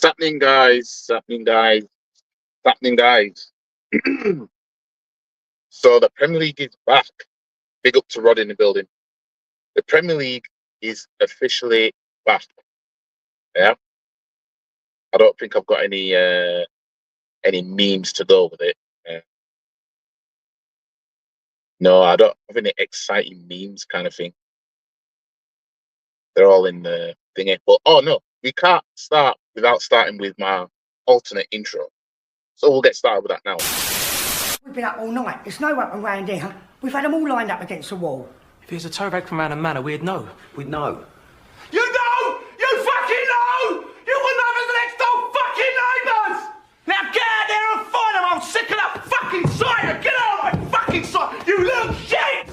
happening, guys? It's happening, guys. It's happening, guys. So the Premier League is back. Big up to Rod in the building. The Premier League is officially back. Yeah. I don't think I've got any memes to go with it. No, I don't have any exciting memes kind of thing. They're all in the thingy. But oh no, we can't start without starting with my alternate intro. So we'll get started with that now. We've been up all night. There's no up around here. We've had them all lined up against the wall. If it was a tow bag from around a manor, we'd know. We'd know. You know! You fucking know! You wouldn't have us next door fucking neighbours! Now get out there and find them! I'm sick of that fucking sight! Get out of my fucking sight! You little shit!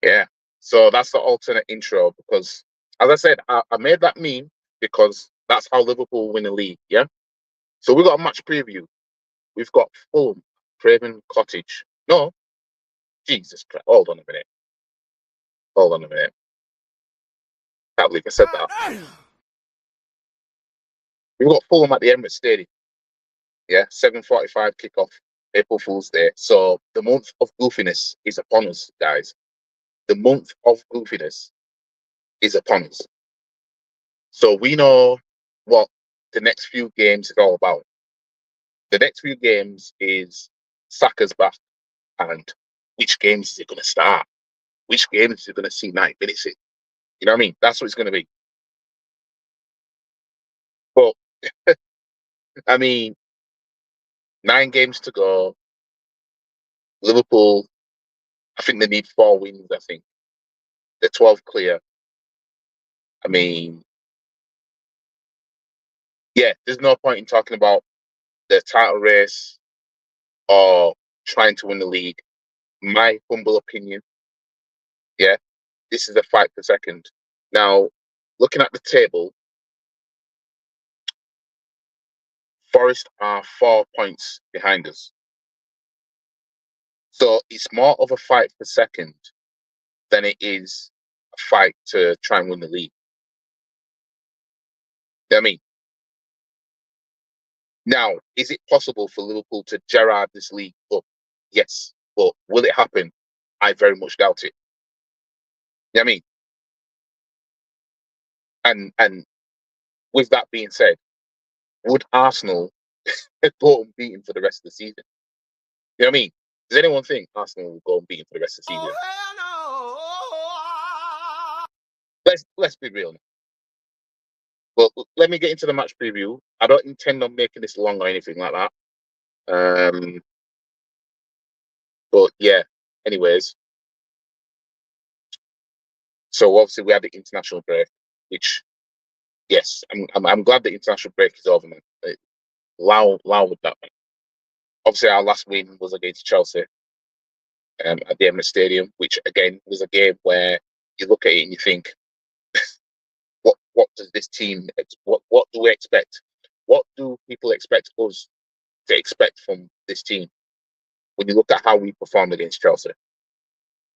Yeah. So that's the alternate intro because, as I said, I made that meme because that's how Liverpool win the league. Yeah. So we got a match preview. We've got Fulham, Craven Cottage. No, Jesus Christ! Hold on a minute. Hold on a minute. Can't believe I said that. We've got Fulham at the Emirates Stadium. Yeah, 7:45 kickoff, April Fool's Day. So the month of goofiness is upon us, guys. The month of goofiness is upon us. So we know what the next few games is all about. The next few games is Saka's back, and which games is it going to start? Which games is it going to see 9 minutes in? You know what I mean? That's what it's going to be. But, I mean, 9 games to go. Liverpool, I think they need 4 wins, I think. They're 12 clear. I mean, yeah, there's no point in talking about the title race or trying to win the league. My humble opinion, yeah, this is a fight for second. Now, looking at the table, Forest are 4 points behind us. So it's more of a fight for second than it is a fight to try and win the league. You know what I mean? Now, is it possible for Liverpool to Gerrard this league up? Yes. But will it happen? I very much doubt it. You know what I mean? And with that being said, would Arsenal go unbeaten for the rest of the season? You know what I mean? Does anyone think Arsenal will go unbeaten for the rest of the season? Let's be real now. Well, let me get into the match preview. I don't intend on making this long or anything like that. But yeah, anyways. So obviously we had the international break, which, yes, I'm glad the international break is over, man. Loud with that, man. Obviously our last win was against Chelsea at the Emirates Stadium, which again was a game where you look at it and you think, what does this team, what do we expect? What do people expect us to expect from this team when you look at how we performed against Chelsea?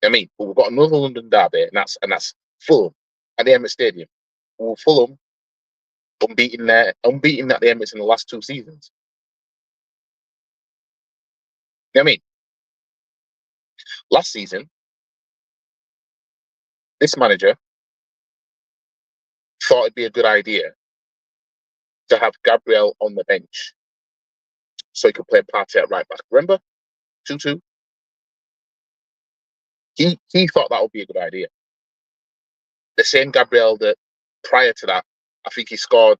I mean, we've got another London derby, and that's Fulham at the Emirates Stadium. Well, Fulham unbeaten at the Emirates in the last 2 seasons. You know what I mean? Last season, this manager thought it'd be a good idea to have Gabriel on the bench so he could play Partey at right back. Remember? 2-2. He thought that would be a good idea. The same Gabriel that prior to that, I think he scored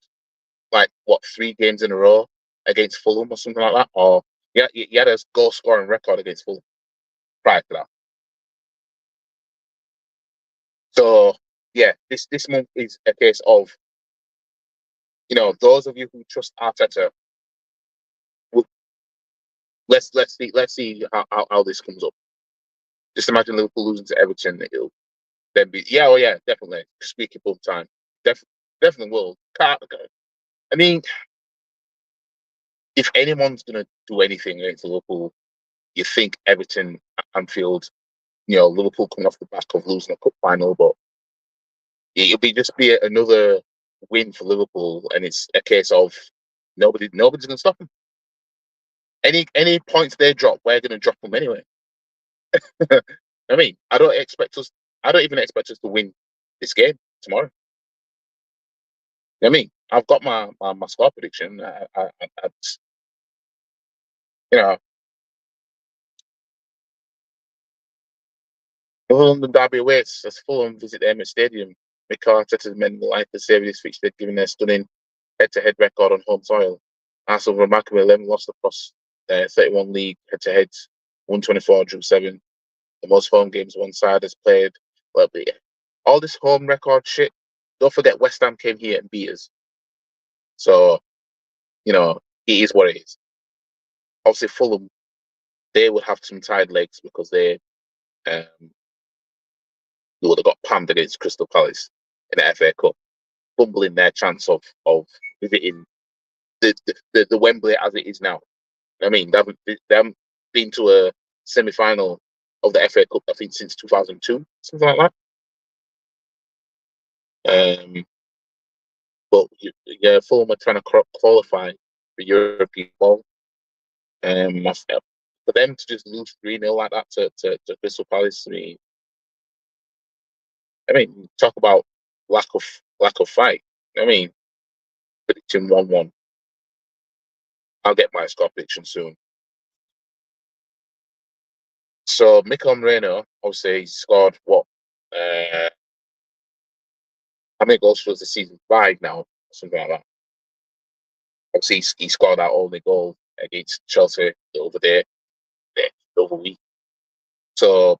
3 games in a row against Fulham or something like that. Or he had a goal scoring record against Fulham prior to that. So yeah, this month is a case of, those of you who trust Arteta, let's see how this comes up. Just imagine Liverpool losing to Everton. It'll then be definitely squeaky bum time. Definitely will. I mean, if anyone's gonna do anything against Liverpool, you think Everton, Anfield, Liverpool coming off the back of losing a cup final, but it'll just be another win for Liverpool, and it's a case of nobody's going to stop them. Any points they drop, we're going to drop them anyway. I mean, I don't even expect us to win this game tomorrow. I mean, I've got my score prediction. London derby awaits as Fulham visit the Emirates Stadium. Mikel Arteta's men will likely save this fixture, given their stunning head-to-head record on home soil. Arsenal remarkably 11 lost across their 31 league head-to-heads, 124, drew 7. The most home games one side has played. Well, but all this home record shit. Don't forget, West Ham came here and beat us. So, it is what it is. Obviously, Fulham, they would have some tired legs because they would have got panned against Crystal Palace in the FA Cup, fumbling their chance of visiting the Wembley as it is now. I mean, they haven't been to a semi-final of the FA Cup, I think, since 2002, something like that. But yeah, Fulham are trying to qualify for European ball. For them to just lose 3-0 like that to Crystal Palace, I mean, talk about lack of fight. I mean, predicting 1-1. I'll get my score prediction soon. So Mikel Moreno, obviously, he scored what? How many goals was the season? 5 now, something like that. Obviously, he scored that only goal against Chelsea the other week. So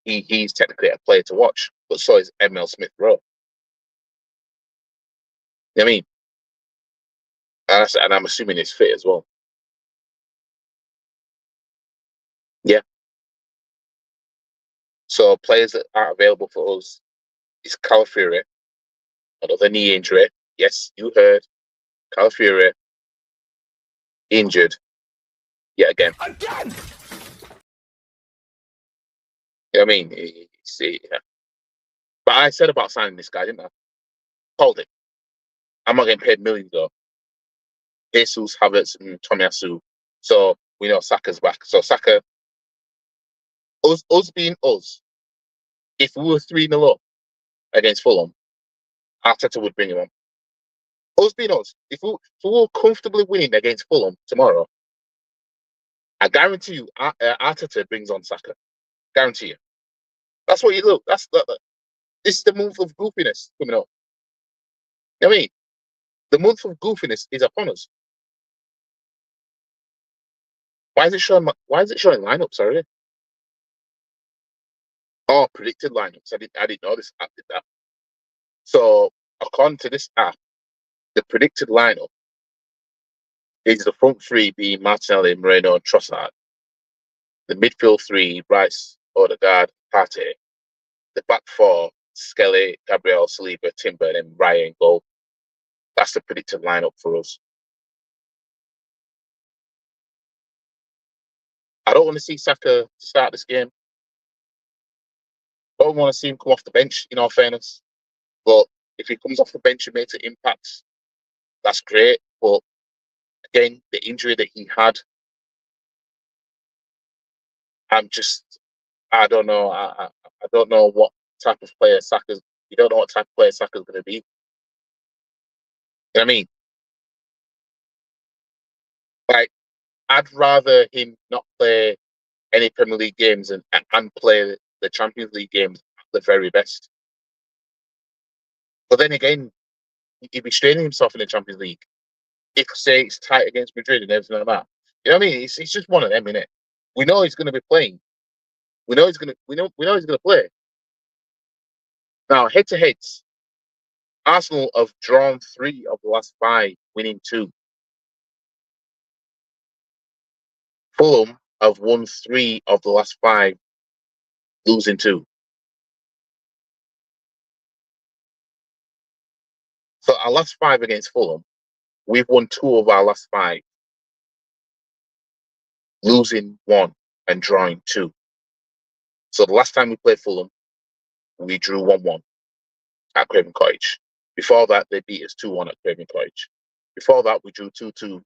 he's technically a player to watch, but so is Emil Smith-Rowe. You know what I mean? And I'm assuming he's fit as well. Yeah. So players that aren't available for us is Calafiori. Another knee injury. Yes, you heard. Calafiori injured yet again. Again! You know what I mean? Yeah. But I said about signing this guy, didn't I? Called it. I'm not getting paid millions though. Jesus, Havertz, and Tomiyasu. So we know Saka's back. So Saka, us being us, if we were 3-0 up against Fulham, Arteta would bring him on. Us being us, if we were comfortably winning against Fulham tomorrow, I guarantee you, Arteta brings on Saka. Guarantee you. That's what you look. This is the month of goofiness coming up. You know what I mean? The month of goofiness is upon us. Why is it showing lineups already? Oh, predicted lineups. I didn't know this app did that. So according to this app, the predicted lineup is the front three being Martinelli, Moreno, and Trossard. The midfield three, Rice, Odegaard, Partey. The back four, Skelly, Gabriel, Saliba, Timber, and Ryan goal. That's the predicted lineup for us. I don't want to see Saka start this game. I don't want to see him come off the bench, in all fairness. But if he comes off the bench and makes an impact, that's great. But again, the injury that he had, I don't know. I don't know what type of player Saka's. You don't know what type of player Saka's going to be. You know what I mean? Like, I'd rather him not play any Premier League games and play the Champions League games at the very best. But then again, he'd be straining himself in the Champions League. If, say, it's tight against Madrid and everything like that. You know what I mean? It's just one of them, innit? We know he's going to be playing. We know he's going to play. Now, head-to-heads, Arsenal have drawn 3 of the last 5, winning 2. Fulham have won 3 of the last 5, losing 2. So our last 5 against Fulham, we've won 2 of our last 5, losing 1. and drawing 2. So the last time we played Fulham, we drew 1-1 at Craven Cottage. Before that, they beat us 2-1 at Craven Cottage. Before that, we drew 2-2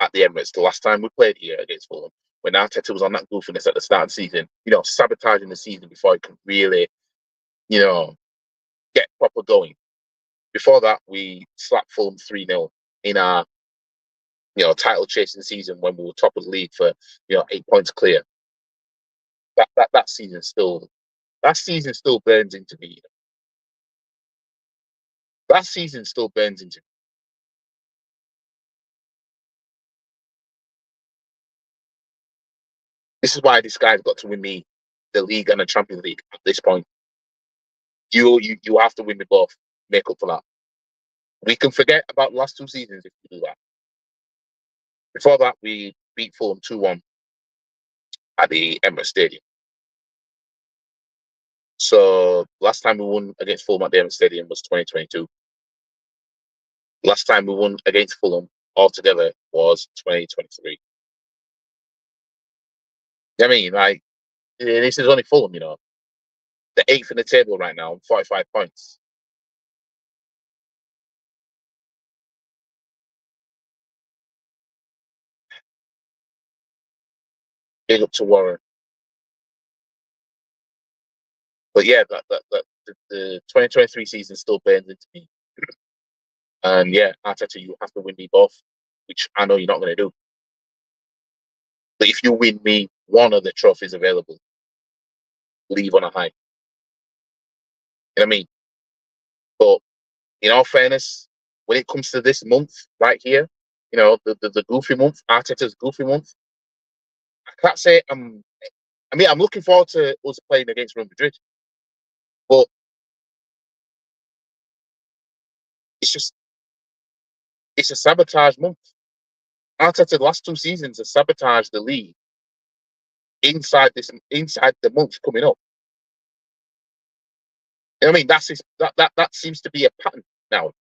at the Emirates. The last time we played here against Fulham, when Arteta was on that goofiness at the start of the season, sabotaging the season before he could really, get proper going. Before that, we slapped Fulham 3-0 in our, title chasing season when we were top of the league for, 8 points clear. That season still burns into me. That season still burns into me. This is why this guy's got to win me the league and the Champions League at this point. You have to win me both. Make up for that. We can forget about the last 2 seasons if we do that. Before that, we beat Fulham 2-1 at the Emirates Stadium. So last time we won against Fulham at the Emirates Stadium was 2022. Last time we won against Fulham altogether was 2023. I mean, this is only Fulham, The 8th in the table right now, 45 points. Big up to Warren. But yeah, the 2023 season still burns into me. And yeah, Arteta, you have to win me both, which I know you're not going to do. But if you win me one of the trophies available, leave on a high. You know what I mean? But in all fairness, when it comes to this month right here, the goofy month, Arteta's goofy month, I can't say I'm looking forward to us playing against Real Madrid. But it's a sabotage month. Arteta, the last 2 seasons, has sabotaged the league inside the month coming up. You know what I mean? That seems to be a pattern now.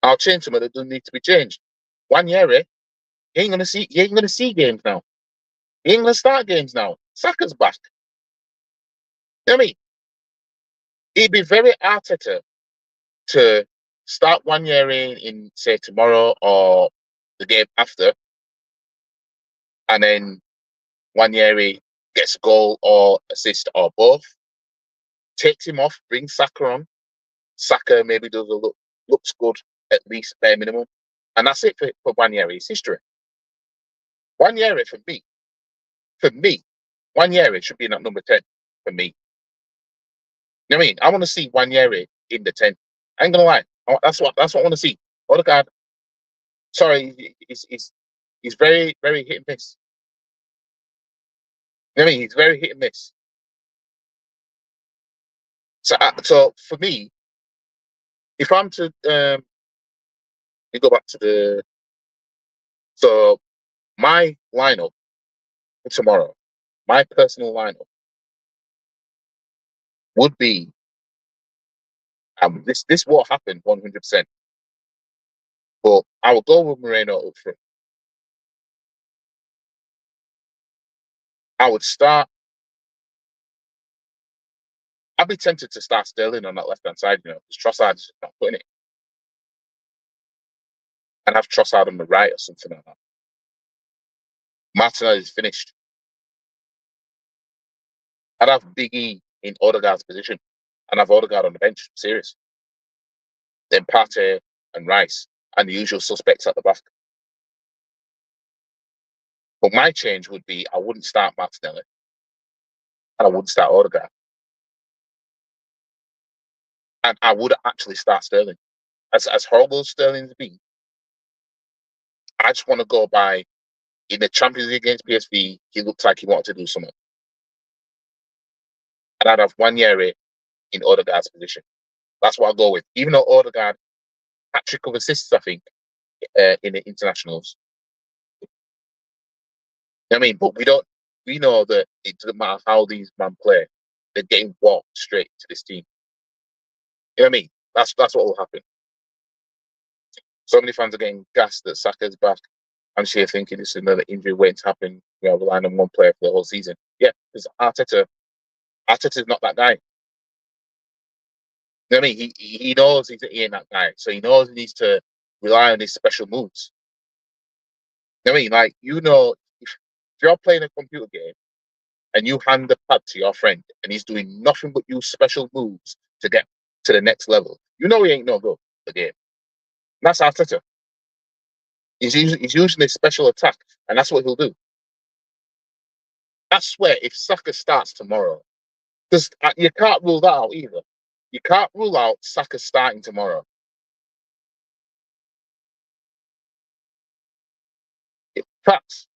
I'll change some of that doesn't need to be changed. 1 year, you ain't gonna see games now. You ain't gonna start games now. Saka's back. You know what I mean? It'd be very Arteta to start 1 year in say tomorrow or the game after, and then 1 year gets a goal or assist or both. Takes him off, brings Saka on. Saka maybe looks good at least bare minimum, and that's it for 1 year. It's history. 1 year for me, 1 year it should be in that number 10 for me. You know what I mean? I want to see 1 year in the 10. I ain't gonna lie. That's what I want to see. Odegaard, sorry, he's very, very hit and miss. You know what I mean? He's very hit and miss. So for me, if I'm to you go back to my lineup for tomorrow, my personal lineup would be this won't happen 100%, but I will go with Moreno up front. I would start. I'd be tempted to start Sterling on that left-hand side, because Trossard is not putting it. And have Trossard on the right or something like that. Martinelli is finished. I'd have Big E in Odegaard's position and have Odegaard on the bench. Serious. Then Partey and Rice and the usual suspects at the back. But my change would be I wouldn't start Martinelli and I wouldn't start Odegaard. And I would actually start Sterling. As horrible as Sterling's been, I just want to go by in the Champions League against PSV, he looked like he wanted to do something. And I'd have 1 year in Odegaard's position. That's what I'll go with. Even though Odegaard hat-trick of assists, I think, in the internationals. You know what I mean? But we know that it doesn't matter how these men play, they're getting walked straight to this team. You know what I mean? That's what will happen. So many fans are getting gassed that Saka's back I'm sure you're thinking it's another injury waiting to happen. We are relying on one player for the whole season. Yeah, because Arteta's not that guy. You know what I mean? He knows he ain't that guy. So he knows he needs to rely on his special moves. You know what I mean? Like, if you're playing a computer game and you hand the pad to your friend and he's doing nothing but use special moves to get to the next level, you know he ain't no good at the game. And that's Arteta. He's using a special attack, and that's what he'll do. I swear, if Saka starts tomorrow, because you can't rule that out either. You can't rule out Saka starting tomorrow. In fact,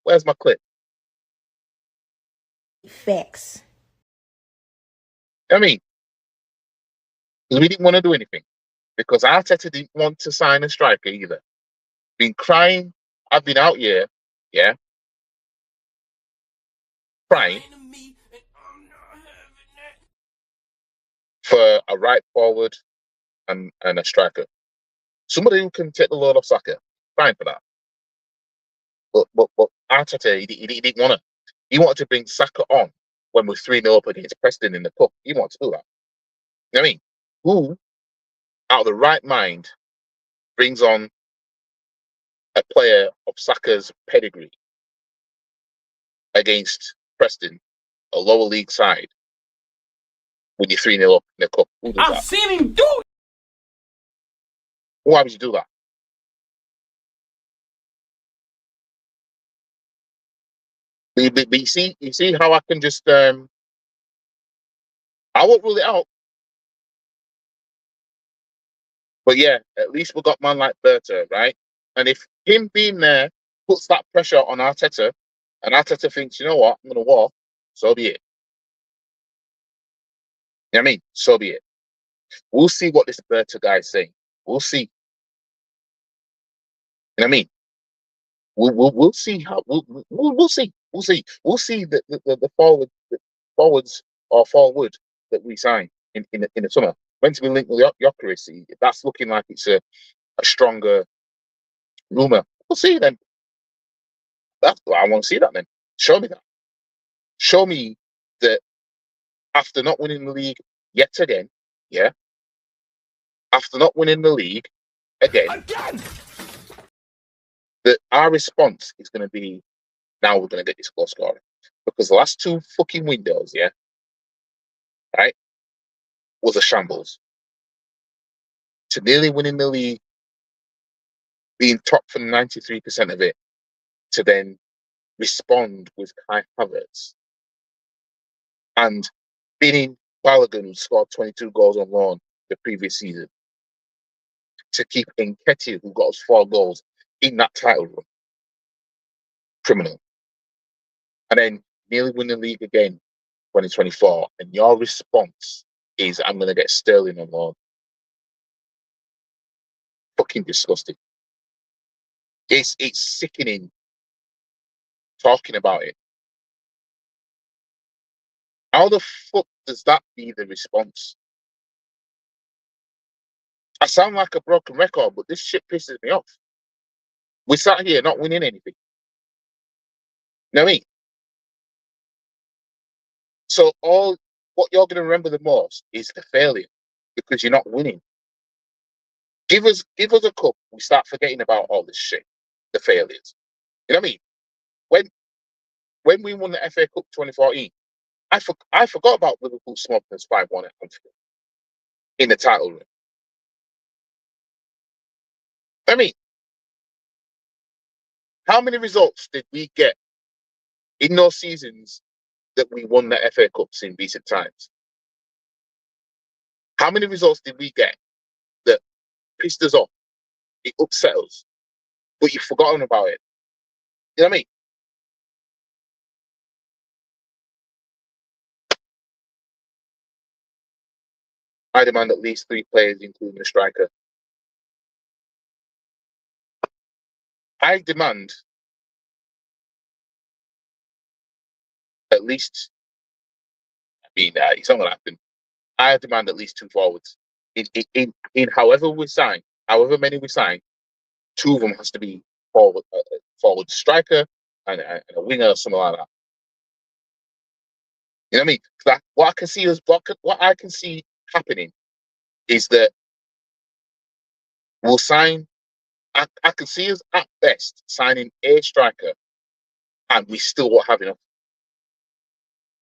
where's my clip? Facts. I mean, because we didn't want to do anything. Because Arteta didn't want to sign a striker either. Been crying. I've been out here, yeah, crying for a right forward and a striker. Somebody who can take the load off Saka. Fine for that. But Arteta, he didn't want to. He wanted to bring Saka on when we're 3-0 up against Preston in the cup. He wanted to do that. You know what I mean? Who, out of the right mind, brings on a player of Saka's pedigree against Preston, a lower league side, when you're 3-0 up in the cup? Who does that? I've seen him do it. Why would you do that? But you see how I can just I won't rule it out. But yeah, at least we got man like Berta, right? And if him being there puts that pressure on Arteta, and Arteta thinks, you know what, I'm gonna walk, so be it. You know what I mean? So be it. We'll see what this Berta guy's saying. We'll see. You know what I mean? We'll see how we'll see. We'll see the forwards or forward that we sign in the summer. When to be linked with Gyökeres, that's looking like it's a stronger rumour. We'll see then. I want to see that then. Show me that. Show me that after not winning the league yet again, yeah, after not winning the league again, that our response is going to be, now we're going to get this goal scoring. Because the last two fucking windows, yeah, right, was a shambles. To nearly winning the league, being top for 93% of it, to then respond with Kai Havertz and beating Balogun, who scored 22 goals on loan the previous season, to keep Nketiah, who got us 4 goals in that title run. Criminal. And then nearly win the league again 2024, and your response is, I'm going to get Sterling on loan. Fucking disgusting. It's sickening talking about it. How the fuck does that be the response? I sound like a broken record, but this shit pisses me off. We sat here not winning anything. You know what I mean? So what you're going to remember the most is the failure, because you're not winning. Give us a cup, we start forgetting about all this shit, the failures. You know what I mean? When we won the FA Cup 2014, I forgot about Liverpool smoking us 5-1 at Anfield in the title run. I mean, how many results did we get in those seasons that we won the FA Cups in recent times? How many results did we get that pissed us off? It upset us, but you've forgotten about it. You know what I mean? I demand at least 3 players, including a striker. I demand at least, it's not going to happen. I demand at least 2 forwards. In however many we sign, two of them has to be forward striker and a winger or something like that. You know what I mean? What I can see happening is that we'll sign. I can see us at best signing a striker, and we still won't have enough.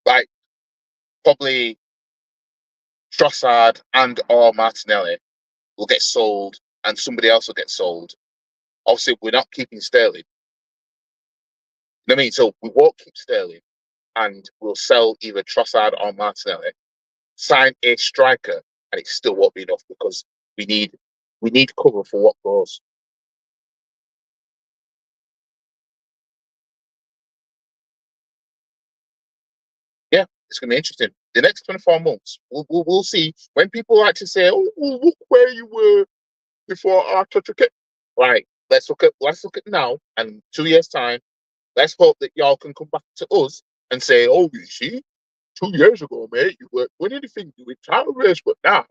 Like probably Trossard and or Martinelli will get sold, and somebody else will get sold. Obviously, we're not keeping Sterling. You know what I mean? So we won't keep Sterling, and we'll sell either Trossard or Martinelli, sign a striker, and it still won't be enough because we need cover for what goes. Yeah, it's going to be interesting. The next 24 months, we'll see. When people like to say, "Oh, look where you were before Arteta came," right? Let's look at now, and 2 years time. Let's hope that y'all can come back to us and say, "Oh, you see, 2 years ago, mate, you weren't winning anything. You were title race, but now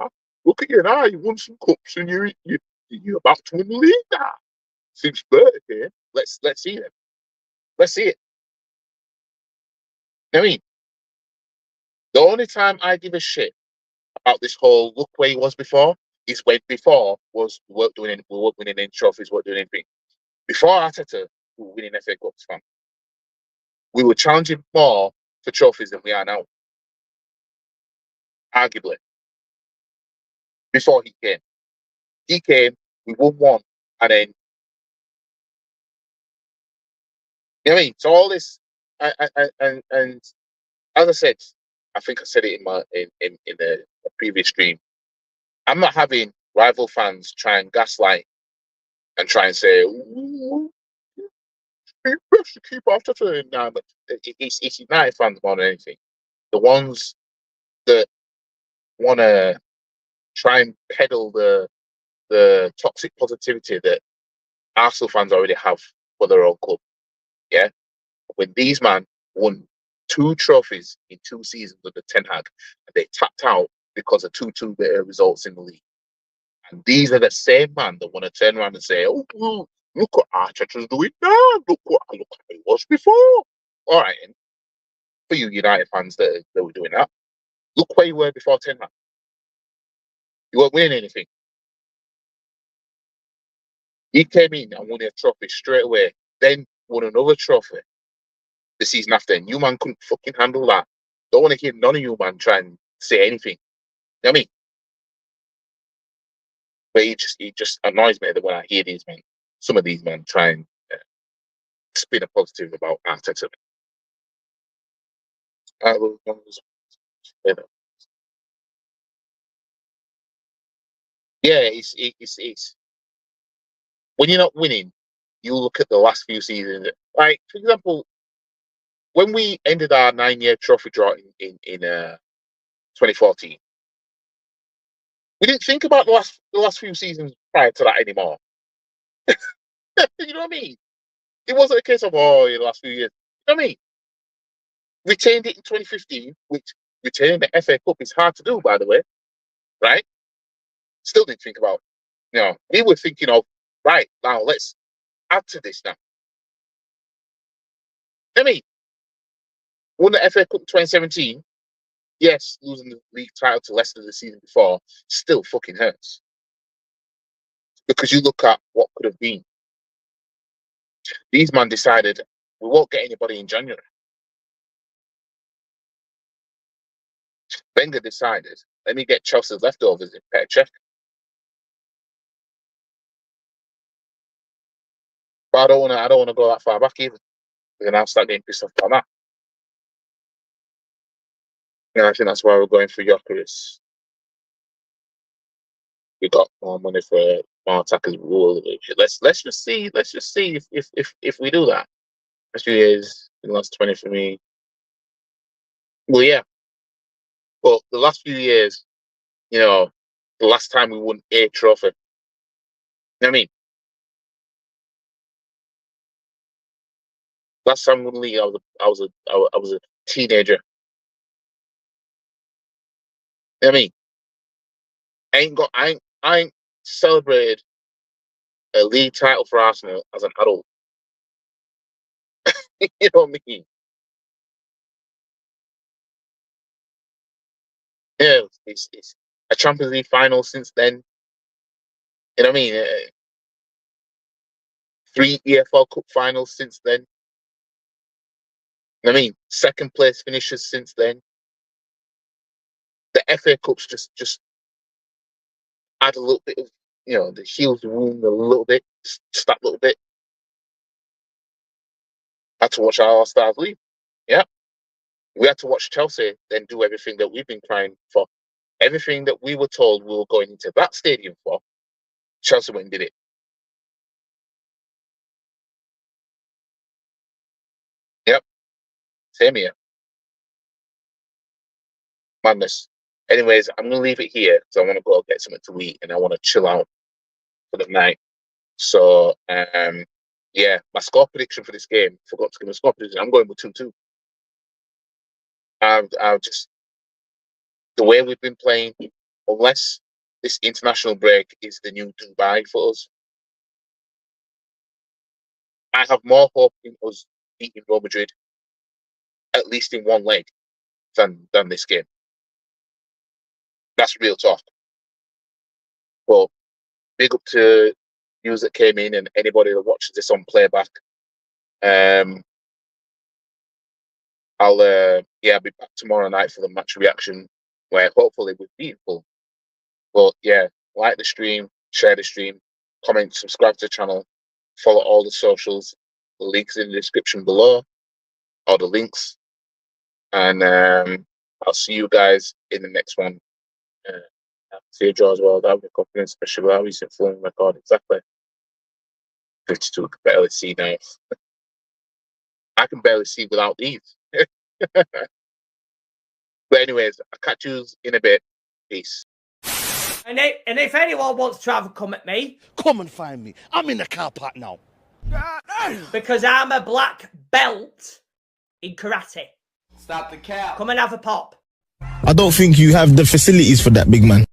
look at you now. You won some cups, and you're about to win the league now." Since birthday, let's see it. Let's see it. I mean, the only time I give a shit about this whole look where he was before is when before was we weren't winning any trophies, we weren't doing anything. Before Arteta, we were winning FA Cups, fam. We were challenging more for trophies than we are now. Arguably. Before he came. He came, we won one, and then you know what I mean? So all this and as I said, I think I said it in my in the previous stream. I'm not having rival fans try and gaslight and try and say, "Ooh, you best to keep after turning now," but it's United fans more than anything. The ones that want to try and peddle the toxic positivity that Arsenal fans already have for their own club. Yeah, when these man won 2 trophies in 2 seasons under Ten Hag, and they tapped out because of 2-2 results in the league. And these are the same man that want to turn around and say, "Oh, well, look what Arteta's doing now. Look how it was before." All right, and for you United fans that were doing that, look where you were before Ten Hag. You weren't winning anything. He came in and won a trophy straight away, then won another trophy the season after, and you man couldn't fucking handle that. Don't want to hear none of you man try and say anything. You know what I mean? But it just annoys me that when I hear these men, some of these men try and spin a positive about Arteta. Yeah, it's when you're not winning, you look at the last few seasons. Like for example, when we ended our 9-year trophy draw in 2014, we didn't think about the last few seasons prior to that anymore. You know what I mean? It wasn't a case of the last few years. You know what I mean? Retained it in 2015, which retaining the FA Cup is hard to do, by the way, right? Still didn't think about. We were thinking of right now. Let's add to this now. I mean, won the FA Cup in 2017. Yes, losing the league title to Leicester the season before still fucking hurts because you look at what could have been. These men decided we won't get anybody in January. Wenger decided, let me get Chelsea's leftovers in Petr Cech. But I don't want to go that far back either. We're gonna start getting pissed off about that. I think that's why we're going for Gyökeres. We got more money for more attackers. Let's just see. Let's just see if we do that. Last few years, in the last 20 for me. Well, yeah. But the last few years, the last time we won a trophy. You know what I mean? Last time we won the league, I was a teenager. You know what I mean? I ain't celebrated a league title for Arsenal as an adult. You know what I mean? Yeah, it's a Champions League final since then. You know what I mean? 3 EFL Cup finals since then. You know what I mean? Second place finishes since then. The FA Cup's just add a little bit of, the heals the wound a little bit, just that little bit. Had to watch our stars leave. Yeah. We had to watch Chelsea then do everything that we've been crying for. Everything that we were told we were going into that stadium for, Chelsea went and did it. Yep. Same here. Madness. Anyways, I'm going to leave it here because I want to go get something to eat and I want to chill out for the night. So, yeah, my score prediction for this game, forgot to give a score prediction. I'm going with 2-2. I'll just, the way we've been playing, unless this international break is the new Dubai for us, I have more hope in us beating Real Madrid, at least in one leg, than this game. That's real talk. But big up to you that came in and anybody that watches this on playback. I'll be back tomorrow night for the match reaction, where hopefully we've beaten Fulham. But yeah, like the stream, share the stream, comment, subscribe to the channel, follow all the socials. The links in the description below, or the links. And I'll see you guys in the next one. See you, Joe, as well. That would be confidence, especially with our recent Fulham record. Exactly. 52, I can barely see now. I can barely see without these. But anyways, I'll catch you in a bit. Peace. And if anyone wants to have a come at me, come and find me. I'm in the car park now. Because I'm a black belt in karate. Stop the cap. Come and have a pop. I don't think you have the facilities for that, big man.